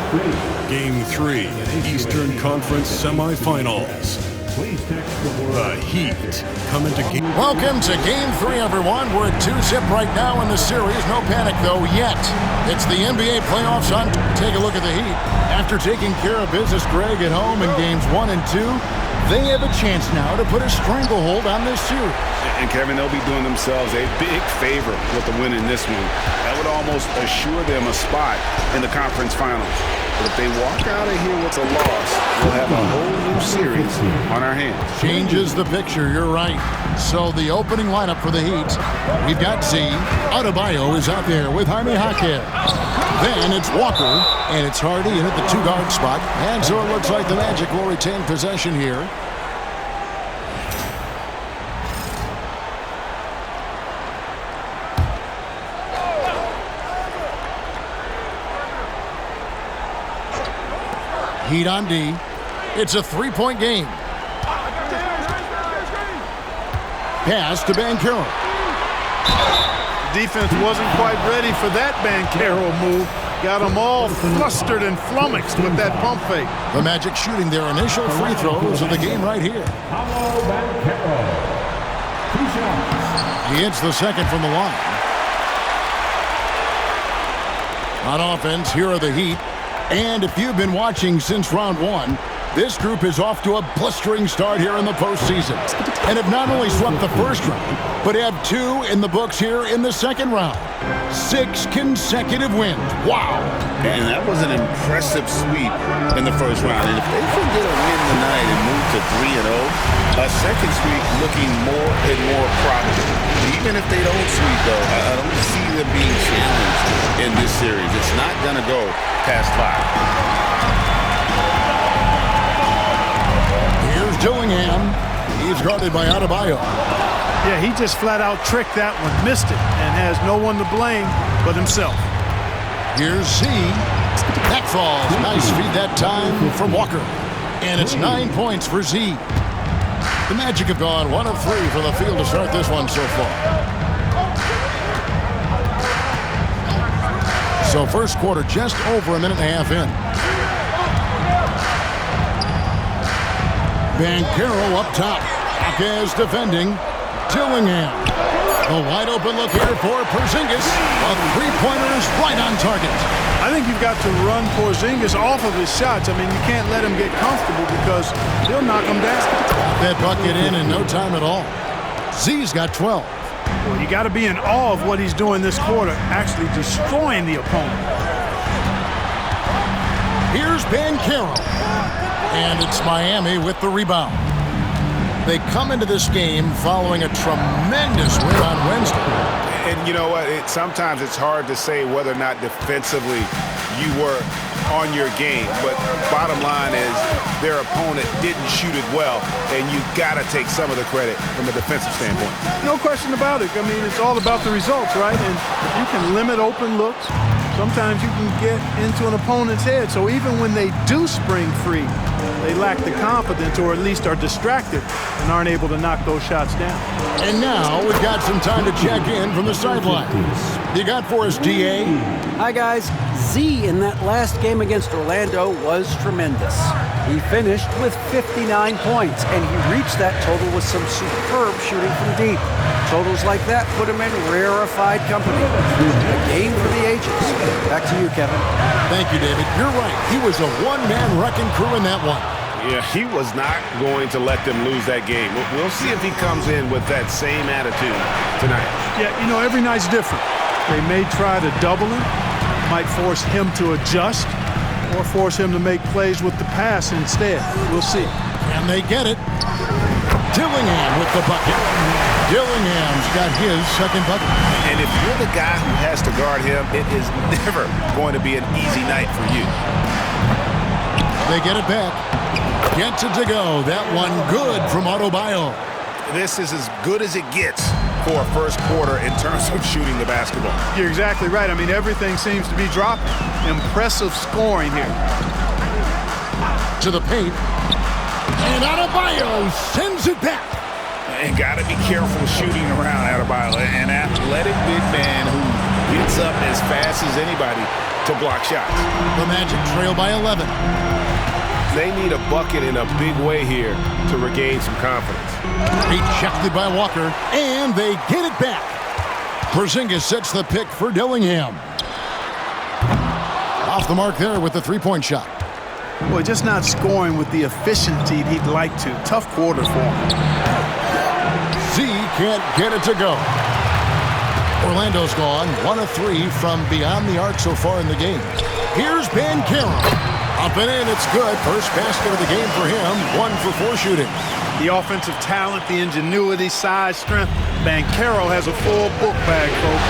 Game 3, Eastern Conference Semifinals. The Heat come into game. Welcome to Game 3, everyone. We're at 2-zip right now in the series. No panic, though, yet. It's the NBA playoffs on. Take a look at the Heat. After taking care of business, Greg, at home in Games 1 and 2, they have a chance now to put a stranglehold on this series. And, Kevin, they'll be doing themselves a big favor with the win in this one. That would almost assure them a spot in the conference finals. But if they walk out of here with a loss, we'll have a whole new series on our hands. Changes the picture, you're right. So the opening lineup for the Heat, we've got Z. Adebayo is out there with Jaime Jaquez. Then it's Walker, and it's Hardy in at the two-guard spot. And so it looks like the Magic will retain possession here. Heat on D. It's a three-point game. Pass to Banchero. Defense wasn't quite ready for that Banchero move. Got them all flustered and flummoxed with that pump fake. The Magic shooting their initial free throws of the game right here. He hits the second from the line. On offense, here are the Heat. And if you've been watching since round 1, this group is off to a blistering start here in the postseason. And have not only swept the first round, but have 2 in the books here in the second round. 6 consecutive wins. Wow. And that was an impressive sweep in the first round. And if they can get a win tonight and move to 3-0, a second sweep looking more and more probable. Even if they don't sweep, though, I don't see them being challenged in this series. It's not going to go past 5. Here's Dillingham. He's guarded by Adebayo. Yeah, he just flat out tricked that one, missed it, and has no one to blame but himself. Here's Z. That falls. Nice feed that time from Walker. And it's 9 points for Z. The Magic have gone 1 of 3 from the field to start this one so far. So first quarter just over a minute and a half in. Banchero up top. Jaquez defending. Dillingham. A wide open look here for Porzingis. A three-pointer is right on target. I think you've got to run Porzingis off of his shots. I mean, you can't let him get comfortable because he'll knock him down. That bucket in no time at all. Z's got 12. Well, you got to be in awe of what he's doing this quarter, actually destroying the opponent. Here's Banchero. And it's Miami with the rebound. They come into this game following a tremendous win on Wednesday. And you know what? Sometimes it's hard to say whether or not defensively you were on your game. But bottom line is their opponent didn't shoot it well, and you got to take some of the credit from a defensive standpoint. No question about it. I mean, it's all about the results, right? And if you can limit open looks, sometimes you can get into an opponent's head. So even when they do spring free, they lack the confidence or at least are distracted and aren't able to knock those shots down. And now we've got some time to check in from the sideline. You got for us, DA? Hi, guys. Z in that last game against Orlando was tremendous. He finished with 59 points, and he reached that total with some superb shooting from deep. Totals like that put him in rarefied company. A game for the ages. Back to you, Kevin. Thank you, David. You're right. He was a one-man wrecking crew in that one. Yeah, he was not going to let them lose that game. We'll see if he comes in with that same attitude tonight. Yeah, you know, every night's different. They may try to double him, might force him to adjust, or force him to make plays with the pass instead. We'll see. And they get it. Dillingham with the bucket. Dillingham's got his second bucket. And if you're the guy who has to guard him, it is never going to be an easy night for you. They get it back. Gets it to go. That one good from Adebayo. This is as good as it gets for a first quarter in terms of shooting the basketball. You're exactly right. I mean, everything seems to be dropping. Impressive scoring here. To the paint. And Adebayo sends it back. And got to be careful shooting around Adebayo. An athletic big man who gets up as fast as anybody to block shots. The Magic trail by 11. They need a bucket in a big way here to regain some confidence. Rejected by Walker, and they get it back. Porzingis sets the pick for Dillingham. Off the mark there with the three-point shot. Boy, just not scoring with the efficiency he'd like to. Tough quarter for him. Z can't get it to go. Orlando's gone 1 of 3 from beyond the arc so far in the game. Here's Banchero. Up and in, it's good. First basket of the game for him. 1 for 4 shooting. The offensive talent, the ingenuity, size, strength. Banchero has a full book bag, folks.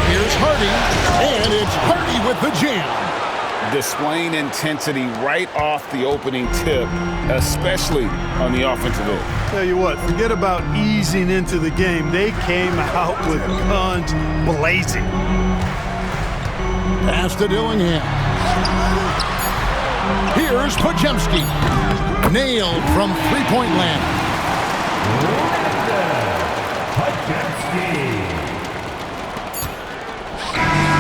Here's Hardy, and it's Hardy with the jam. Displaying intensity right off the opening tip, especially on the offensive end. Tell you what, forget about easing into the game. They came out with guns blazing. Pass to Dillingham. Here's Podziemski. Nailed from three-point land.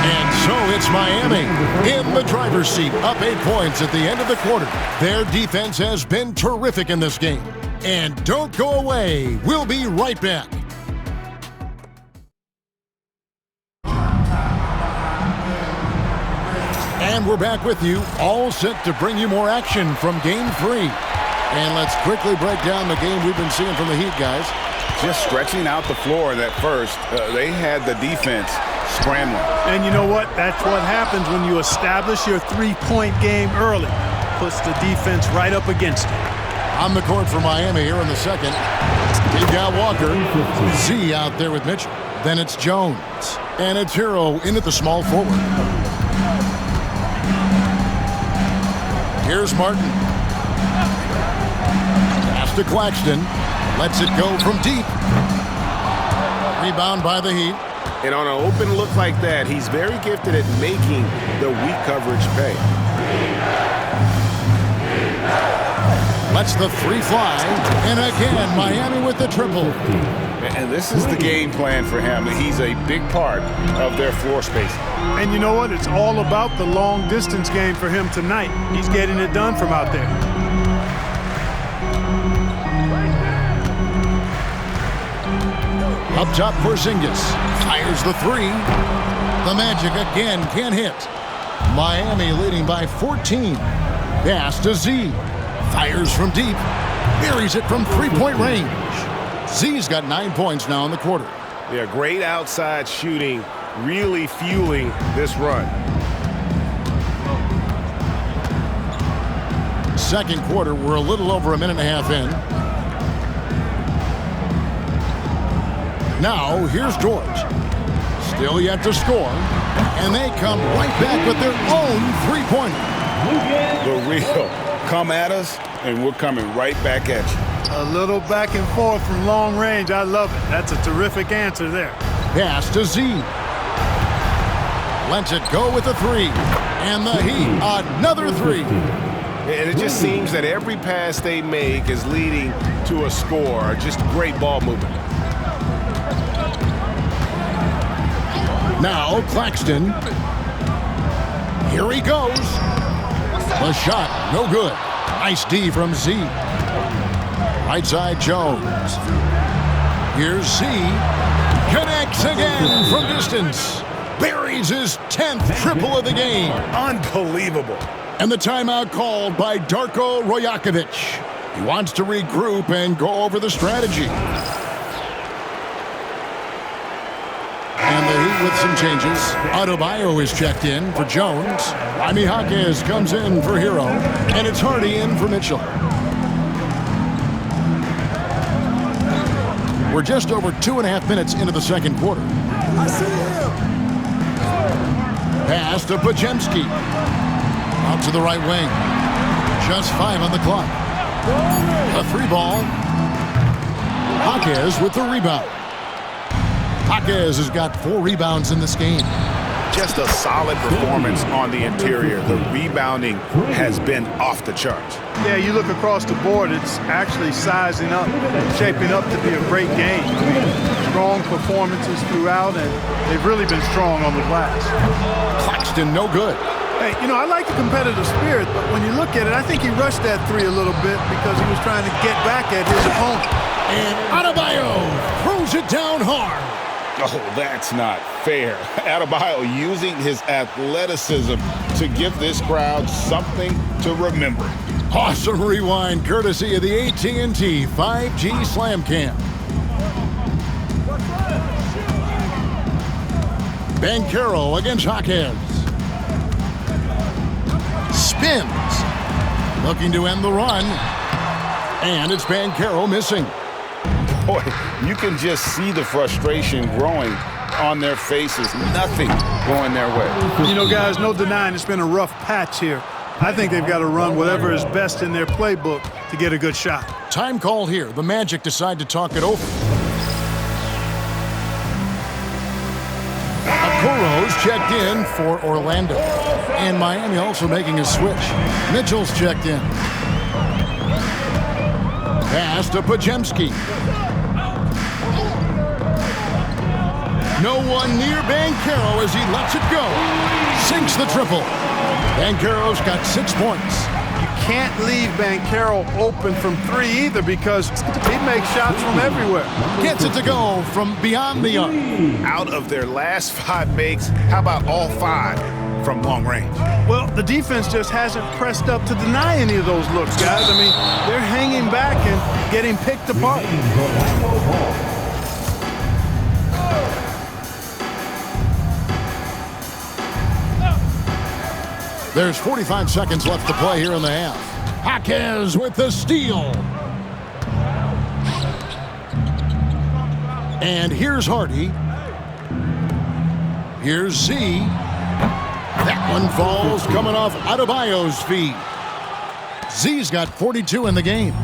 And so it's Miami in the driver's seat, up 8 points at the end of the quarter. Their defense has been terrific in this game. And don't go away. We'll be right back. And we're back with you, all set to bring you more action from Game 3. And let's quickly break down the game we've been seeing from the Heat, guys. Just stretching out the floor in that first, they had the defense scrambling. And you know what? That's what happens when you establish your three-point game early. Puts the defense right up against it. On the court for Miami here in the second. You've got Walker. Z out there with Mitchell. Then it's Jones. And it's Hero in at the small forward. Here's Martin. Pass to Claxton. Lets it go from deep. Rebound by the Heat. And on an open look like that, he's very gifted at making the weak coverage pay. Lets the three fly. And again, Miami with the triple. And this is the game plan for him. He's a big part of their floor space. And you know what? It's all about the long distance game for him tonight. He's getting it done from out there. Up top, Porzingis fires the three. The Magic again can't hit. Miami leading by 14. Pass to Z. Fires from deep. Buries it from three-point range. Z's got 9 points now in the quarter. Yeah, great outside shooting, really fueling this run. Second quarter, we're a little over a minute and a half in. Now, here's George. Still yet to score. And they come right back with their own three-pointer. The real come at us, and we're coming right back at you. A little back and forth from long range. I love it. That's a terrific answer there. Pass to Z. Lets it go with the three. And the Heat, another three. And it just seems that every pass they make is leading to a score. Just great ball movement. Now Claxton. Here he goes. The shot, no good. Nice D from Z. Right side, Jones. Here's Z. Connects again from distance. Buries his 10th triple of the game. Unbelievable. And the timeout called by Darko Rajakovic. He wants to regroup and go over the strategy. And the Heat with some changes. Adebayo is checked in for Jones. Jaime Jaquez comes in for Hero. And it's Hardy in for Mitchell. We're just over 2.5 minutes into the second quarter. Pass to Podziemski. Out to the right wing. Just 5 on the clock. A free ball. Jaquez with the rebound. Jaquez has got 4 rebounds in this game. Just a solid performance on the interior. The rebounding has been off the charts. Yeah, you look across the board, it's actually sizing up, shaping up to be a great game. strong performances throughout, and they've really been strong on the glass. Claxton, no good. Hey, you know, I like the competitive spirit, but when you look at it, I think he rushed that three a little bit because he was trying to get back at his opponent. And Adebayo throws it down hard. Oh, that's not fair. Adebayo using his athleticism to give this crowd something to remember. Awesome rewind courtesy of the AT&T 5G Slam Cam. Banchero against Jaquez. Spins. Looking to end the run. And it's Banchero missing. Boy, you can just see the frustration growing on their faces. Nothing going their way. You know, guys, no denying it's been a rough patch here. I think they've got to run whatever is best in their playbook to get a good shot. Time called here. The Magic decide to talk it over. Okoro's checked in for Orlando. And Miami also making a switch. Mitchell's checked in. Pass to Podziemski. No one near Banchero as he lets it go. Sinks the triple. Banchero's got 6 points. You can't leave Banchero open from three either because he makes shots from everywhere. Gets it to go from beyond the arc. Out of their last 5 makes, how about all 5 from long range? Well, the defense just hasn't pressed up to deny any of those looks, guys. I mean, they're hanging back and getting picked apart. There's 45 seconds left to play here in the half. Jaquez with the steal. And here's Hardy. Here's Z. That one falls coming off Adebayo's feet. Z's got 42 in the game.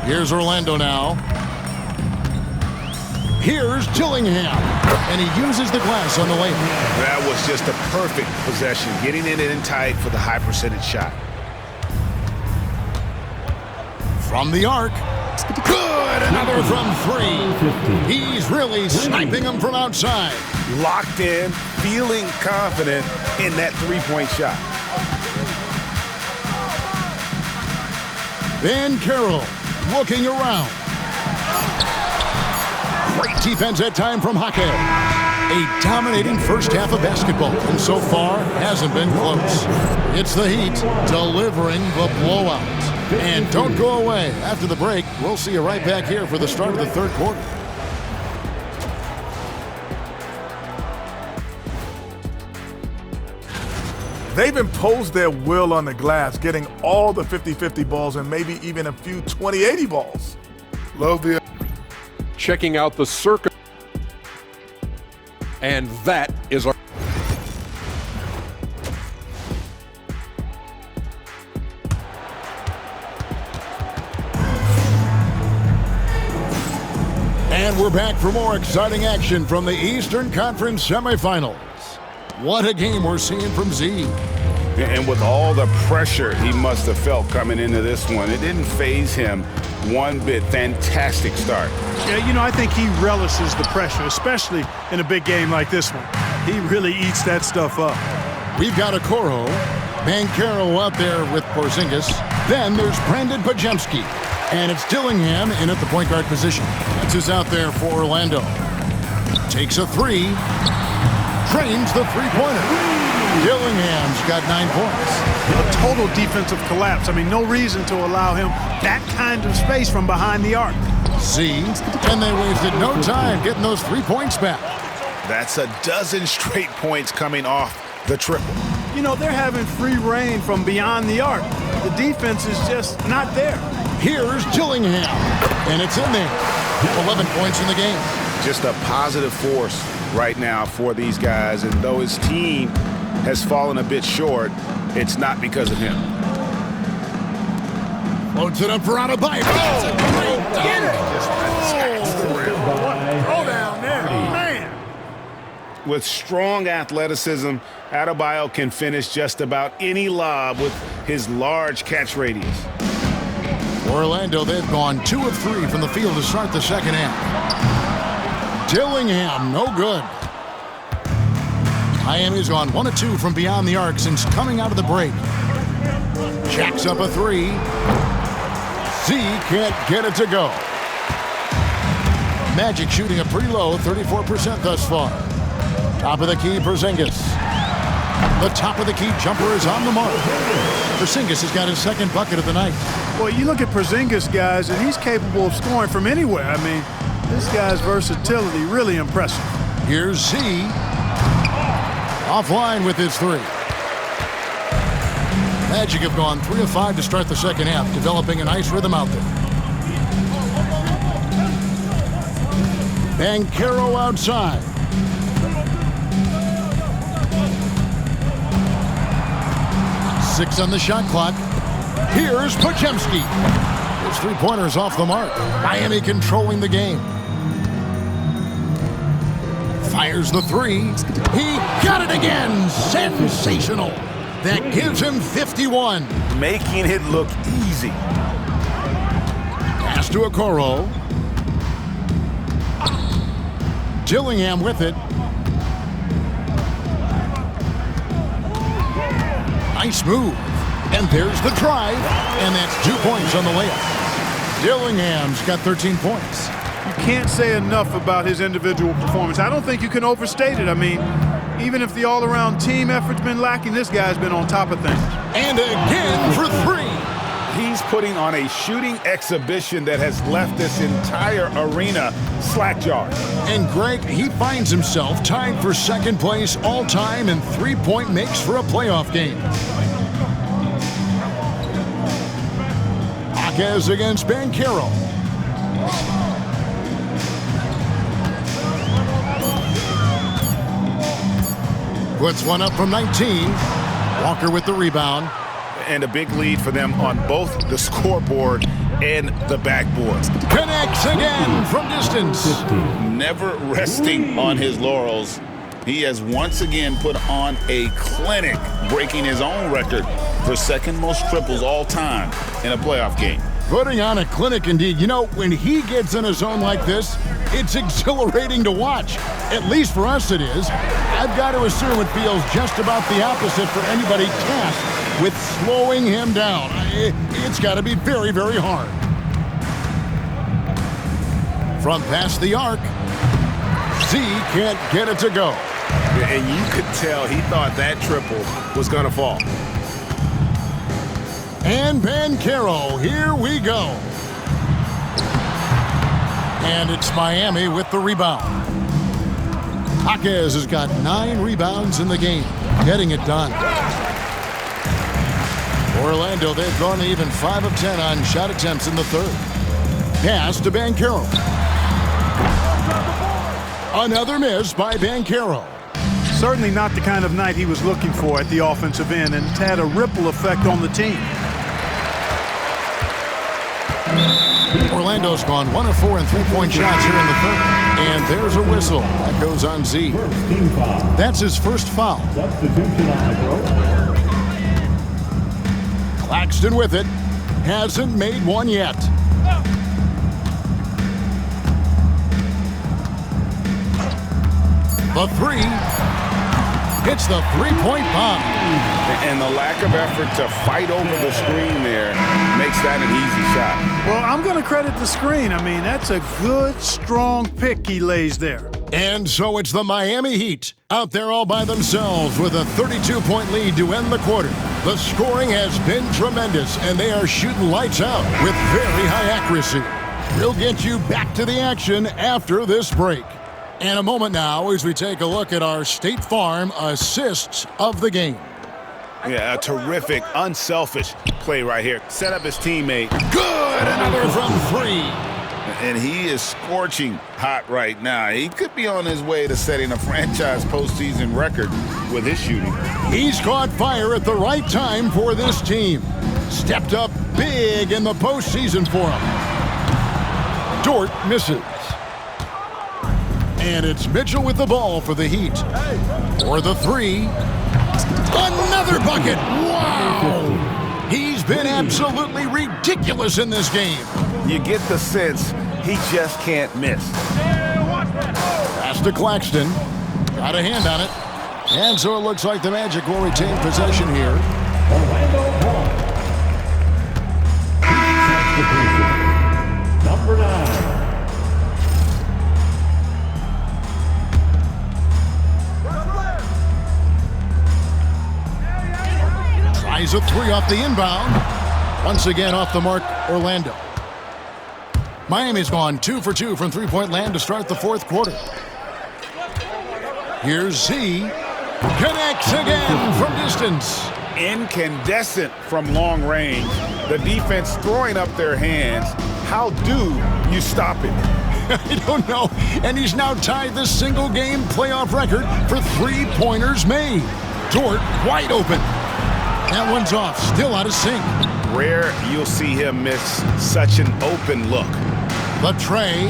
Here's Orlando now. Here's Dillingham. And he uses the glass on the way. That was just a perfect possession, getting it in tight for the high percentage shot. From the arc. Good! Another from 3. He's really sniping them from outside. Locked in, feeling confident in that three-point shot. Banchero looking around. Great defense that time from Jaquez. A dominating first half of basketball, and so far hasn't been close. It's the Heat delivering the blowout. And don't go away. After the break, we'll see you right back here for the start of the third quarter. They've imposed their will on the glass, getting all the 50-50 balls and maybe even a few 20-80 balls. Love the... Checking out the circuit. And that is our... And we're back for more exciting action from the Eastern Conference semifinals. What a game we're seeing from Z. And with all the pressure he must have felt coming into this one, it didn't faze him one bit. Fantastic start. Yeah, you know, I think he relishes the pressure, especially in a big game like this one. He really eats that stuff up. We've got Okoro, Banchero out there with Porzingis. Then there's Brandon Podziemski. And it's Dillingham in at the point guard position. That's who's out there for Orlando. Takes a 3. Trains the three-pointer. Dillingham's got 9 points. A total defensive collapse. I mean, no reason to allow him that kind of space from behind the arc. Z, and they wasted no time getting those 3 points back. That's a dozen straight points coming off the triple. You know, they're having free reign from beyond the arc. The defense is just not there. Here's Dillingham, and it's in there. 11 points in the game. Just a positive force right now for these guys, and though his team has fallen a bit short, it's not because of him. Loads it up for Adebayo. That's a great Throw down there, man. With strong athleticism, Adebayo can finish just about any lob with his large catch radius. Orlando, they've gone 2 of 3 from the field to start the second half. Dillingham, no good. Miami's gone 1 of 2 from beyond the arc since coming out of the break. Jacks up a 3. Z can't get it to go. Magic shooting a pretty low 34% thus far. Top of the key, Porzingis. The top of the key jumper is on the mark. Porzingis has got his second bucket of the night. Well, you look at Porzingis, guys, and he's capable of scoring from anywhere. I mean, this guy's versatility really impressive. Here's Z. Offline with his 3. Magic have gone 3 of 5 to start the second half, developing a nice rhythm out there. Banchero outside. Six on the shot clock. Here's Podziemski. His three-pointers off the mark. Miami controlling the game. Fires the 3. He got it again. Sensational. That gives him 51. Making it look easy. Pass to Okoro. Dillingham with it. Nice move. And there's the drive. And that's 2 points on the layup. Dillingham's got 13 points. You can't say enough about his individual performance. I don't think you can overstate it. I mean, even if the all-around team effort's been lacking, this guy's been on top of things. And again for 3. He's putting on a shooting exhibition that has left this entire arena slack-jawed. And Greg, he finds himself tied for second place all-time in three-point makes for a playoff game. Jaquez against Banchero. Puts one up from 19. Walker with the rebound. And a big lead for them on both the scoreboard and the backboard. Connects again from distance. Never resting on his laurels. He has once again put on a clinic, breaking his own record for second most triples all time in a playoff game. Putting on a clinic indeed. You know, when he gets in a zone like this, it's exhilarating to watch. At least for us it is. I've got to assume it feels just about the opposite for anybody tasked with slowing him down. It's got to be very, very hard. From past the arc, Z can't get it to go. And you could tell he thought that triple was going to fall. And Banchero, here we go. And it's Miami with the rebound. Jaquez has got 9 rebounds in the game, getting it done. Orlando, they've gone even 5 of 10 on shot attempts in the third. Pass to Banchero. Another miss by Banchero. Certainly not the kind of night he was looking for at the offensive end, and it's had a ripple effect on the team. Orlando's gone 1 of 4 in three-point shots here in the third. And there's a whistle. That goes on Z. That's his first foul. Claxton with it. Hasn't made one yet. The 3. Hits the three-point bomb. And the lack of effort to fight over the screen there makes that an easy shot. Well, I'm going to credit the screen. I mean, that's a good, strong pick he lays there. And so it's the Miami Heat out there all by themselves with a 32-point lead to end the quarter. The scoring has been tremendous, and they are shooting lights out with very high accuracy. We'll get you back to the action after this break. And a moment now as we take a look at our State Farm assists of the game. Yeah, a terrific, unselfish play right here. Set up his teammate. Good! Another from 3. And he is scorching hot right now. He could be on his way to setting a franchise postseason record with his shooting. He's caught fire at the right time for this team. Stepped up big in the postseason for him. Dort misses. And it's Mitchell with the ball for the Heat. For the 3. Another bucket! Wow! He's been absolutely ridiculous in this game. You get the sense he just can't miss. Pass to Claxton. Got a hand on it. And so it looks like the Magic will retain possession here. Number 9. Tries a three off the inbound. Once again off the mark, Orlando. Miami's gone 2 for 2 from three-point land to start the fourth quarter. Here's Z. Connects again from distance. Incandescent from long range. The defense throwing up their hands. How do you stop it? I don't know. And he's now tied the single-game playoff record for three-pointers made. Dort wide open. That one's off. Still out of sync. Rare you'll see him miss such an open look. The tray.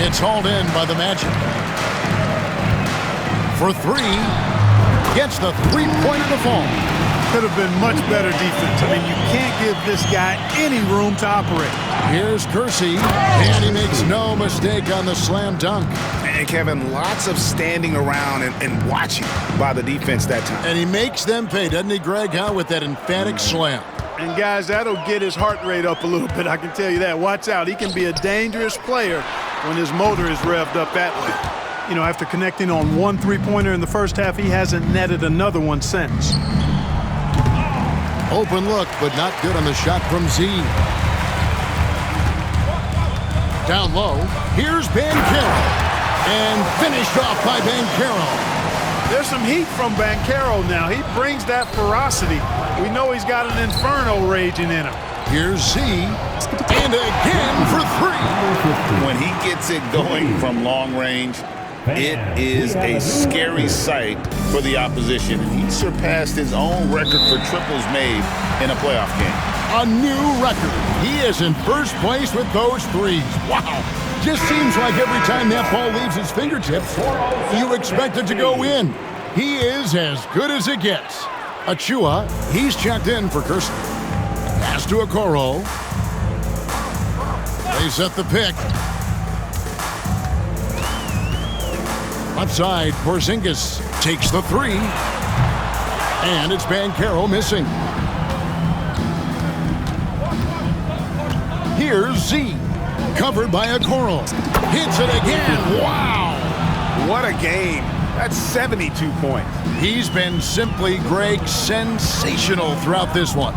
It's hauled in by the Magic. For three. Gets the three-pointer to fall. Could have been much better defense. I mean, you can't give this guy any room to operate. Here's Kersey, and he makes no mistake on the slam dunk. And Kevin, lots of standing around and watching by the defense that time. And he makes them pay, doesn't he, Greg, with that emphatic slam. And guys, that'll get his heart rate up a little bit, I can tell you that. Watch out, he can be a dangerous player when his motor is revved up that way. You know, after connecting on one three-pointer in the first half, he hasn't netted another one since. Open look, but not good on the shot from Z. Down low, here's Banchero. And finished off by Banchero. There's some heat from Banchero now. He brings that ferocity. We know he's got an inferno raging in him. Here's Z. And again for three. When he gets it going from long range, it is a scary sight for the opposition. He surpassed his own record for triples made in a playoff game. A new record. He is in first place with those threes. Wow. Just seems like every time that ball leaves his fingertips, you expect it to go in. He is as good as it gets. Achua, he's checked in for Kersey. Pass to Okoro. They set the pick. Left side, Porzingis takes the three. And it's Banchero missing. Here's Z. Covered by Okoro. Hits it again. Wow. What a game. That's 72 points. He's been simply, Greg, sensational throughout this one.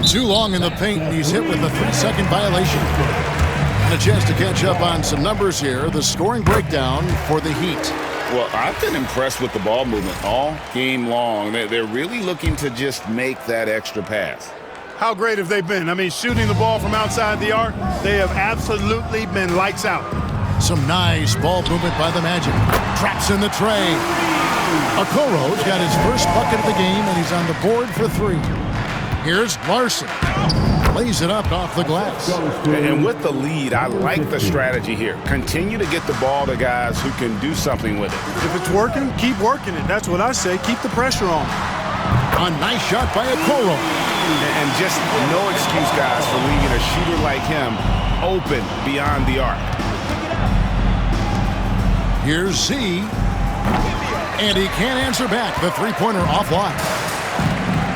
Too long in the paint, and he's hit with a 3-second violation. And a chance to catch up on some numbers here. The scoring breakdown for the Heat. Well, I've been impressed with the ball movement all game long. They're really looking to just make that extra pass. How great have they been? I mean, shooting the ball from outside the arc, they have absolutely been lights out. Some nice ball movement by the Magic. Traps in the tray. Okoro's got his first bucket of the game, and he's on the board for three. Here's Larson. Lays it up off the glass. And with the lead, I like the strategy here. Continue to get the ball to guys who can do something with it. If it's working, keep working it. That's what I say. Keep the pressure on. A nice shot by Okoro. And just no excuse, guys, for leaving a shooter like him open beyond the arc. Here's Z. And he can't answer back. The three-pointer offline.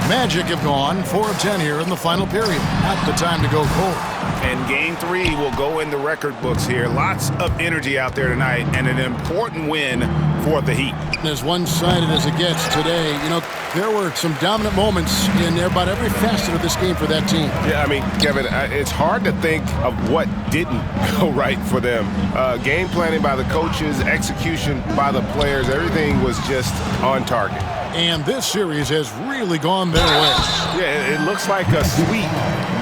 Magic have gone 4 of 10 here in the final period. Not the time to go cold. And game 3 will go in the record books here. Lots of energy out there tonight, and an important win for the Heat. As one-sided as it gets today, you know, there were some dominant moments in about every facet of this game for that team. Yeah, I mean, Kevin, it's hard to think of what didn't go right for them. Game planning by the coaches, execution by the players, everything was just on target. And this series has really gone their way. Yeah, it looks like a sweep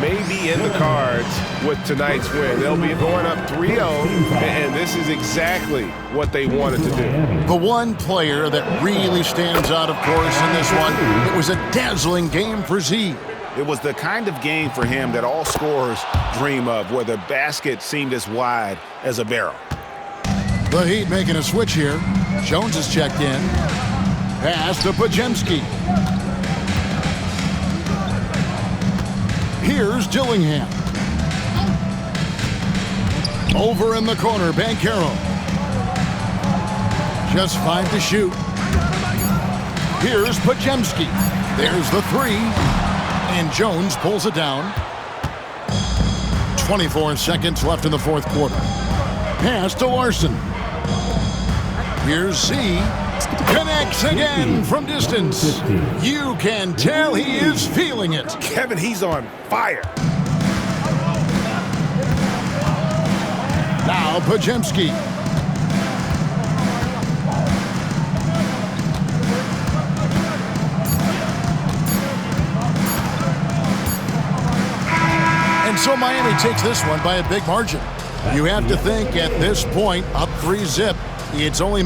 may be in the cards with tonight's win. They'll be going up 3-0, and this is exactly what they wanted to do. The one player that really stands out, of course, in this one, it was a dazzling game for Z. It was the kind of game for him that all scorers dream of, where the basket seemed as wide as a barrel. The Heat making a switch here. Jones is checked in. Pass to Podziemski. Here's Dillingham. Over in the corner, Banchero. Just 5 to shoot. Here's Podziemski. There's the 3. And Jones pulls it down. 24 seconds left in the fourth quarter. Pass to Larson. Here's Z. Connects again from distance. You can tell he is feeling it. Kevin, he's on fire. Now Podziemski. And so Miami takes this one by a big margin. You have to think at this point, up 3-zip, it's only